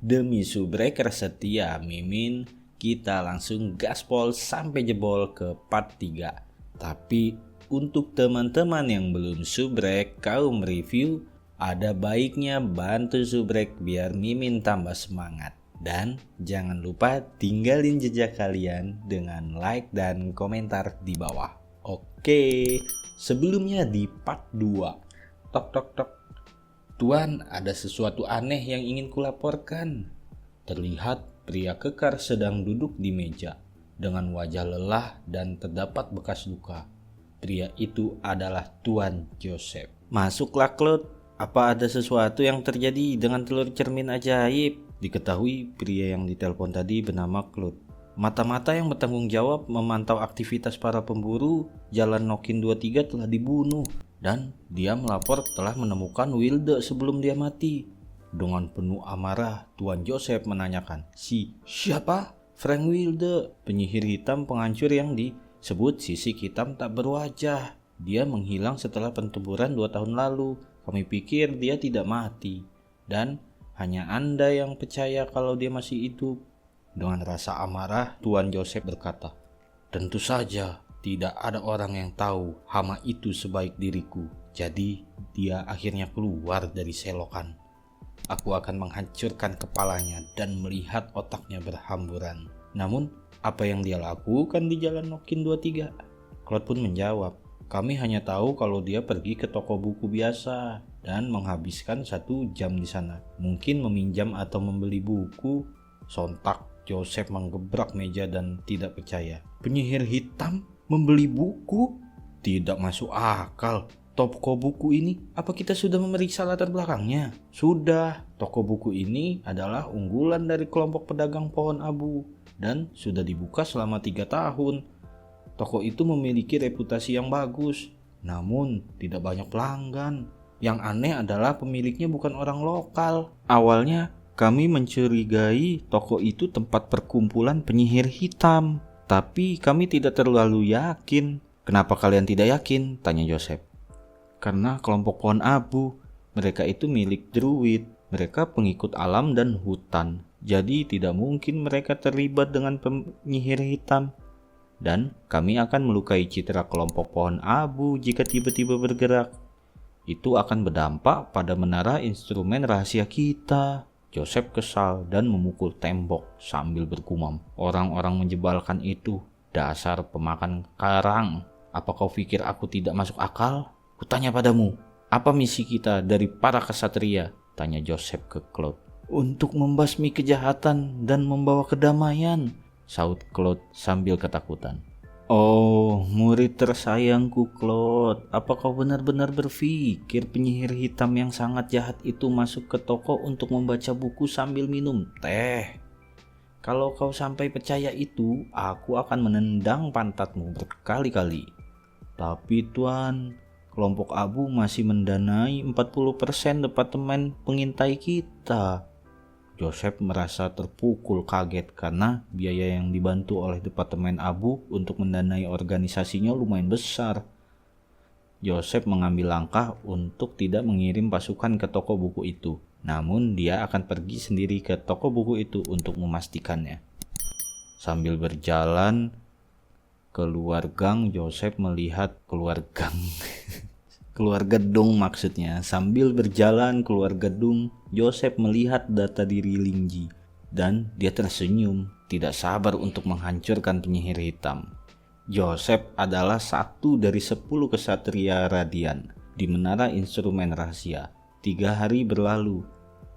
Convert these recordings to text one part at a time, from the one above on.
Demi subrek setia Mimin, kita langsung gaspol sampai jebol ke part 3. Tapi untuk teman-teman yang belum subrek kaum review, ada baiknya bantu subrek biar Mimin tambah semangat. Dan jangan lupa tinggalin jejak kalian dengan like dan komentar di bawah. Oke, sebelumnya di part 2. Tok tok tok. Tuan, ada sesuatu aneh yang ingin kulaporkan. Terlihat pria kekar sedang duduk di meja dengan wajah lelah dan terdapat bekas luka. Pria itu adalah Tuan Joseph. Masuklah, Claude. Apa ada sesuatu yang terjadi dengan telur cermin ajaib? Diketahui pria yang ditelepon tadi bernama Claude. Mata-mata yang bertanggung jawab memantau aktivitas para pemburu Jalan Nokin 23 telah dibunuh. Dan dia melapor telah menemukan Wilde sebelum dia mati. Dengan penuh amarah, Tuan Joseph menanyakan, siapa? Frank Wilde, penyihir hitam penghancur yang disebut sisik hitam tak berwajah. Dia menghilang setelah pertempuran 2 tahun lalu. Kami pikir dia tidak mati. Dan hanya Anda yang percaya kalau dia masih hidup. Dengan rasa amarah, Tuan Joseph berkata, tentu saja. Tidak ada orang yang tahu hama itu sebaik diriku. Jadi dia akhirnya keluar dari selokan. Aku akan menghancurkan kepalanya dan melihat otaknya berhamburan. Namun apa yang dia lakukan di Jalan Nokin 23? Claude pun menjawab, kami hanya tahu kalau dia pergi ke toko buku biasa dan menghabiskan 1 jam di sana. Mungkin meminjam atau membeli buku. Sontak Joseph menggebrak meja dan tidak percaya. Penyihir hitam membeli buku? Tidak masuk akal. Toko buku ini, apa kita sudah memeriksa latar belakangnya? Sudah. Toko buku ini adalah unggulan dari kelompok pedagang pohon abu dan sudah dibuka selama 3 tahun. Toko itu memiliki reputasi yang bagus, namun tidak banyak pelanggan. Yang aneh adalah pemiliknya bukan orang lokal. Awalnya kami mencurigai toko itu tempat perkumpulan penyihir hitam. Tapi kami tidak terlalu yakin. Kenapa kalian tidak yakin? Tanya Joseph. Karena kelompok pohon abu, mereka itu milik druid. Mereka pengikut alam dan hutan. Jadi tidak mungkin mereka terlibat dengan penyihir hitam. Dan kami akan melukai citra kelompok pohon abu jika tiba-tiba bergerak. Itu akan berdampak pada menara instrumen rahasia kita. Joseph kesal dan memukul tembok sambil bergumam. Orang-orang menjebalkan itu, dasar pemakan karang. Apa kau pikir aku tidak masuk akal? Kutanya padamu, apa misi kita dari para kesatria? Tanya Joseph ke Claude. Untuk membasmi kejahatan dan membawa kedamaian, saut Claude sambil ketakutan. Oh, murid tersayangku Claude, apa kau benar-benar berpikir penyihir hitam yang sangat jahat itu masuk ke toko untuk membaca buku sambil minum teh? Kalau kau sampai percaya itu, aku akan menendang pantatmu berkali-kali. Tapi Tuan, kelompok abu masih mendanai 40% departemen pengintai kita. Joseph merasa terpukul kaget karena biaya yang dibantu oleh Departemen Abu untuk mendanai organisasinya lumayan besar. Joseph mengambil langkah untuk tidak mengirim pasukan ke toko buku itu. Namun dia akan pergi sendiri ke toko buku itu untuk memastikannya. Sambil berjalan keluar gang, Joseph melihat keluar gedung maksudnya. Sambil berjalan keluar gedung, Joseph melihat data diri Lingji dan dia tersenyum, tidak sabar untuk menghancurkan penyihir hitam. Joseph adalah 1 dari 10 kesatria radian di menara instrumen rahasia. 3 hari berlalu.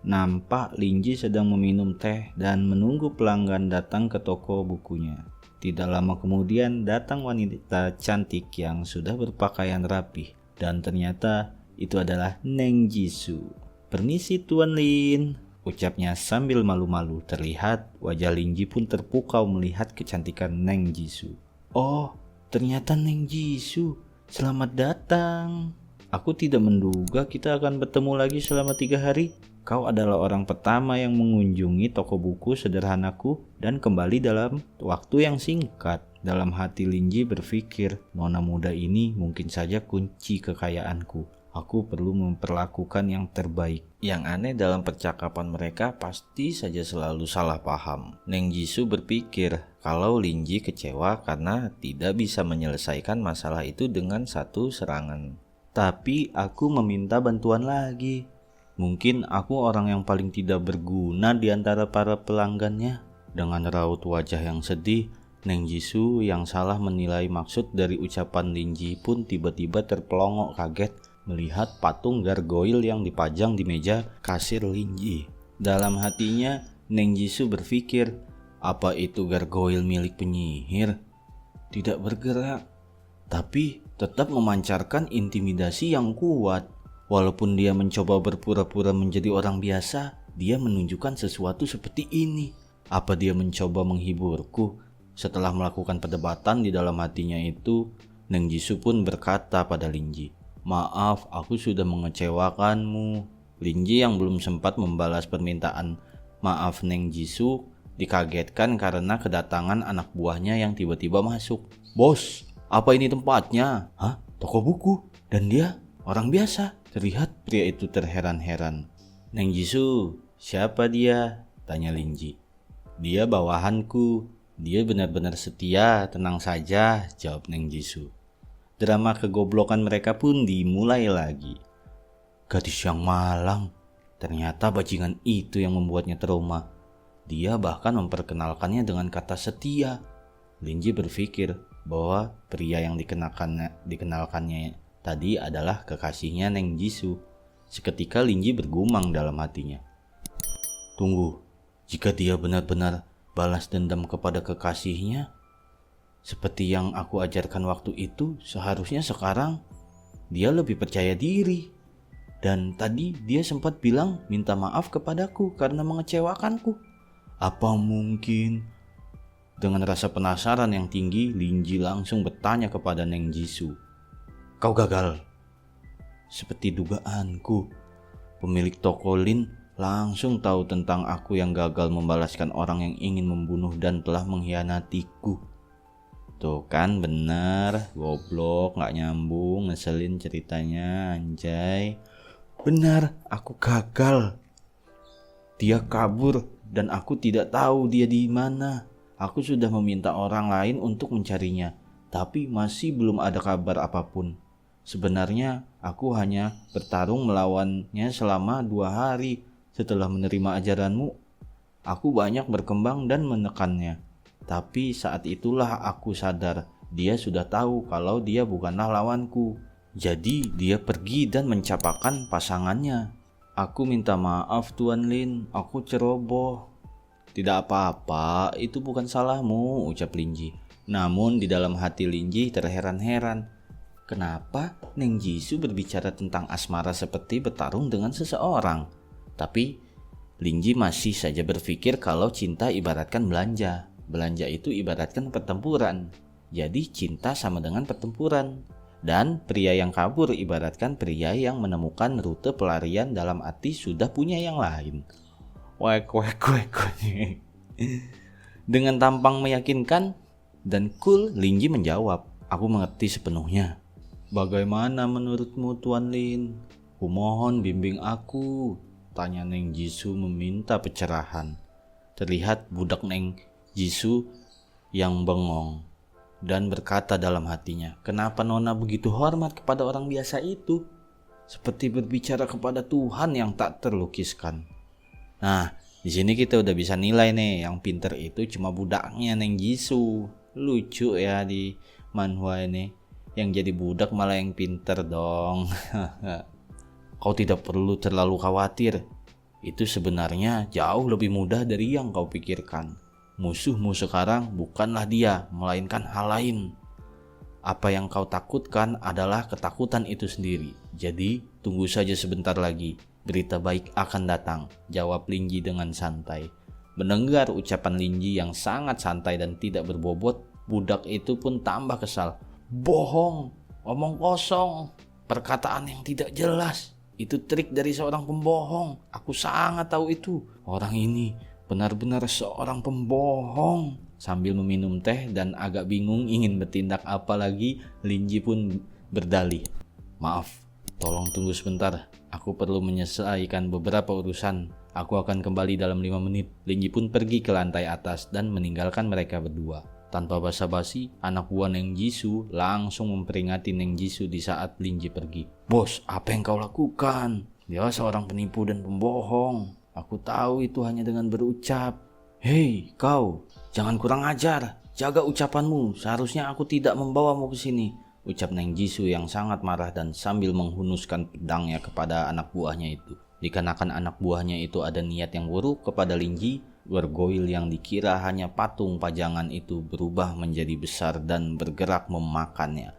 Nampak Lingji sedang meminum teh dan menunggu pelanggan datang ke toko bukunya. Tidak lama kemudian datang wanita cantik yang sudah berpakaian rapih. Dan ternyata itu adalah Neng Jisoo. Permisi Tuan Lin, ucapnya sambil malu-malu. Terlihat wajah Lingji pun terpukau melihat kecantikan Neng Jisoo. Oh, ternyata Neng Jisoo. Selamat datang. Aku tidak menduga kita akan bertemu lagi selama 3 hari. Kau adalah orang pertama yang mengunjungi toko buku sederhanaku dan kembali dalam waktu yang singkat. Dalam hati Lingji berpikir, nona muda ini mungkin saja kunci kekayaanku. Aku perlu memperlakukan yang terbaik. Yang aneh dalam percakapan mereka pasti saja selalu salah paham. Neng Jisoo berpikir kalau Linji kecewa karena tidak bisa menyelesaikan masalah itu dengan satu serangan. Tapi aku meminta bantuan lagi. Mungkin aku orang yang paling tidak berguna di antara para pelanggannya. Dengan raut wajah yang sedih, Neng Jisoo yang salah menilai maksud dari ucapan Linji pun tiba-tiba terpelongok kaget melihat patung gargoyle yang dipajang di meja kasir Linji. Dalam hatinya, Neng Jisoo berpikir, apa itu gargoyle milik penyihir? Tidak bergerak, tapi tetap memancarkan intimidasi yang kuat. Walaupun dia mencoba berpura-pura menjadi orang biasa, dia menunjukkan sesuatu seperti ini. Apa dia mencoba menghiburku? Setelah melakukan perdebatan di dalam hatinya itu, Neng Jisoo pun berkata pada Linji, "Maaf, aku sudah mengecewakanmu." Linji yang belum sempat membalas permintaan maaf Neng Jisoo dikagetkan karena kedatangan anak buahnya yang tiba-tiba masuk. "Bos, apa ini tempatnya?" "Hah? Toko buku? Dan dia orang biasa?" Terlihat pria itu terheran-heran. "Neng Jisoo, siapa dia?" tanya Linji. "Dia bawahanku. Dia benar-benar setia, tenang saja," jawab Neng Jisoo. Drama kegoblokan mereka pun dimulai lagi. Gadis yang malang, ternyata bajingan itu yang membuatnya trauma. Dia bahkan memperkenalkannya dengan kata setia. Linji berpikir bahwa pria yang dikenalkannya tadi adalah kekasihnya Neng Jisoo. Seketika Linji bergumam dalam hatinya. Tunggu, jika dia benar-benar balas dendam kepada kekasihnya, seperti yang aku ajarkan waktu itu, seharusnya sekarang dia lebih percaya diri. Dan tadi dia sempat bilang minta maaf kepadaku karena mengecewakanku. Apa mungkin? Dengan rasa penasaran yang tinggi, Linji langsung bertanya kepada Neng Jisoo. "Kau gagal?" Seperti dugaanku, pemilik toko Lin langsung tahu tentang aku yang gagal membalaskan orang yang ingin membunuh dan telah mengkhianatiku. Tuh kan bener, goblok, gak nyambung, ngeselin ceritanya, anjay. Benar, aku gagal. Dia kabur dan aku tidak tahu dia di mana. Aku sudah meminta orang lain untuk mencarinya, tapi masih belum ada kabar apapun. Sebenarnya aku hanya bertarung melawannya selama 2 hari. Setelah menerima ajaranmu, aku banyak berkembang dan menekannya. Tapi saat itulah aku sadar dia sudah tahu kalau dia bukanlah lawanku. Jadi dia pergi dan mencapakan pasangannya. Aku minta maaf Tuan Lin, aku ceroboh. Tidak apa-apa, itu bukan salahmu, ucap Linji. Namun di dalam hati Linji terheran-heran. Kenapa Neng Jisoo berbicara tentang asmara seperti bertarung dengan seseorang? Tapi Linji masih saja berpikir kalau cinta ibaratkan belanja. Belanja itu ibaratkan pertempuran. Jadi cinta sama dengan pertempuran. Dan pria yang kabur ibaratkan pria yang menemukan rute pelarian dalam arti sudah punya yang lain. Wek. Dengan tampang meyakinkan dan cool, Linji menjawab, "Aku mengerti sepenuhnya." "Bagaimana menurutmu Tuan Lin? Kumohon bimbing aku," tanya Neng Jisoo meminta pencerahan. Terlihat budak Neng Jisoo yang bengong dan berkata dalam hatinya, "Kenapa Nona begitu hormat kepada orang biasa itu? Seperti berbicara kepada Tuhan yang tak terlukiskan." Nah, di sini kita udah bisa nilai nih, yang pinter itu cuma budaknya Neng Jisoo. Lucu ya di manhwa ini, yang jadi budak malah yang pinter dong. Kau tidak perlu terlalu khawatir. Itu sebenarnya jauh lebih mudah dari yang kau pikirkan. Musuhmu sekarang bukanlah dia, melainkan hal lain. Apa yang kau takutkan adalah ketakutan itu sendiri. Jadi tunggu saja sebentar lagi. Berita baik akan datang, jawab Linji dengan santai. Mendengar ucapan Linji yang sangat santai dan tidak berbobot, budak itu pun tambah kesal. Bohong, omong kosong, perkataan yang tidak jelas. Itu trik dari seorang pembohong. Aku sangat tahu itu. Orang ini benar-benar seorang pembohong. Sambil meminum teh dan agak bingung ingin bertindak apa lagi, Linji pun berdalih. "Maaf, Tolong tunggu sebentar, aku perlu menyelesaikan beberapa urusan. Aku akan kembali dalam 5 menit. Linji pun pergi ke lantai atas dan meninggalkan mereka berdua. Tanpa basa-basi, anak buah Neng Jisoo langsung memperingati Neng Jisoo di saat Linji pergi. Bos, apa yang kau lakukan? Dia seorang penipu dan pembohong. Aku tahu itu hanya dengan berucap. Hei, kau, jangan kurang ajar. Jaga ucapanmu, seharusnya aku tidak membawamu ke sini. Ucap Neng Jisoo yang sangat marah dan sambil menghunuskan pedangnya kepada anak buahnya itu. Dikarenakan anak buahnya itu ada niat yang buruk kepada Linji, gargoyle yang dikira hanya patung pajangan itu berubah menjadi besar dan bergerak memakannya.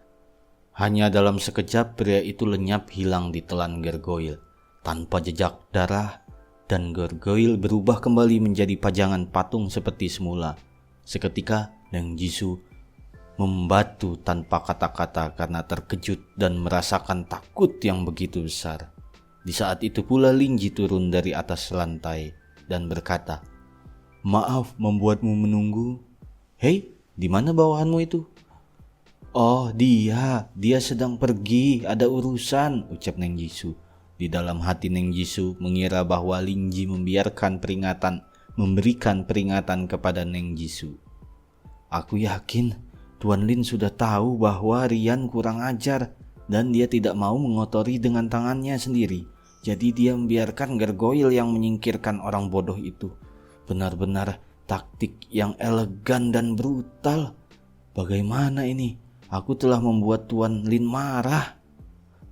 Hanya dalam sekejap pria itu lenyap hilang ditelan gargoyle tanpa jejak darah, dan gargoyle berubah kembali menjadi pajangan patung seperti semula. Seketika Neng Jisoo membatu tanpa kata-kata karena terkejut dan merasakan takut yang begitu besar. Di saat itu pula Linji turun dari atas lantai dan berkata, "Maaf membuatmu menunggu." "Hei, di mana bawahanmu itu?" "Oh, dia sedang pergi, ada urusan," ucap Neng Jisoo. Di dalam hati Neng Jisoo mengira bahwa Linji memberikan peringatan kepada Neng Jisoo. "Aku yakin Tuan Lin sudah tahu bahwa Rian kurang ajar dan dia tidak mau mengotori dengan tangannya sendiri. Jadi dia membiarkan gargoyle yang menyingkirkan orang bodoh itu. Benar-benar taktik yang elegan dan brutal. Bagaimana ini? Aku telah membuat Tuan Lin marah."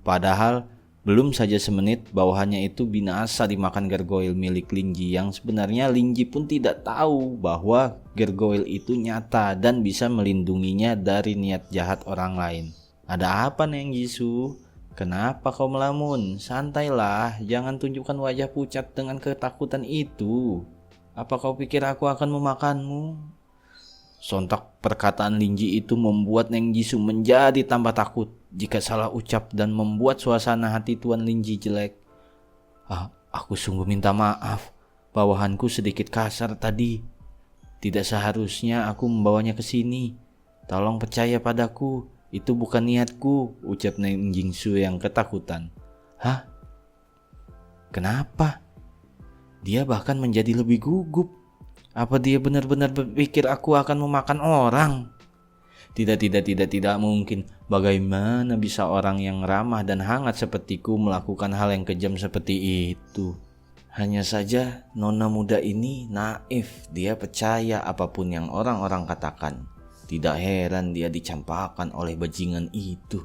Padahal belum saja semenit bawahannya itu binasa dimakan gargoyle milik Linji, yang sebenarnya Linji pun tidak tahu bahwa gargoyle itu nyata dan bisa melindunginya dari niat jahat orang lain. "Ada apa Neng Jisoo? Kenapa kau melamun? Santailah, jangan tunjukkan wajah pucat dengan ketakutan itu. Apa kau pikir aku akan memakanmu?" Sontak perkataan Linji itu membuat Neng Jisoo menjadi tambah takut jika salah ucap dan membuat suasana hati Tuan Linji jelek. Aku sungguh minta maaf. Bawahanku sedikit kasar tadi. Tidak seharusnya aku membawanya ke sini. Tolong percaya padaku, itu bukan niatku," ucap Neng Jisoo yang ketakutan. "Hah? Kenapa?" Dia bahkan menjadi lebih gugup. Apa dia benar-benar berpikir aku akan memakan orang? Tidak mungkin. Bagaimana bisa orang yang ramah dan hangat sepertiku melakukan hal yang kejam seperti itu? Hanya saja nona muda ini naif. Dia percaya apapun yang orang-orang katakan. Tidak heran dia dicampakkan oleh bajingan itu,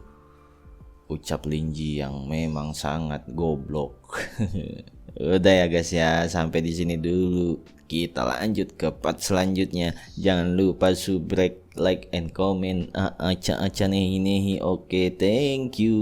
ucap Linji yang memang sangat goblok. Udah ya guys ya, sampai di sini dulu. Kita lanjut ke part selanjutnya. Jangan lupa subscribe, like, and comment. Oke, thank you.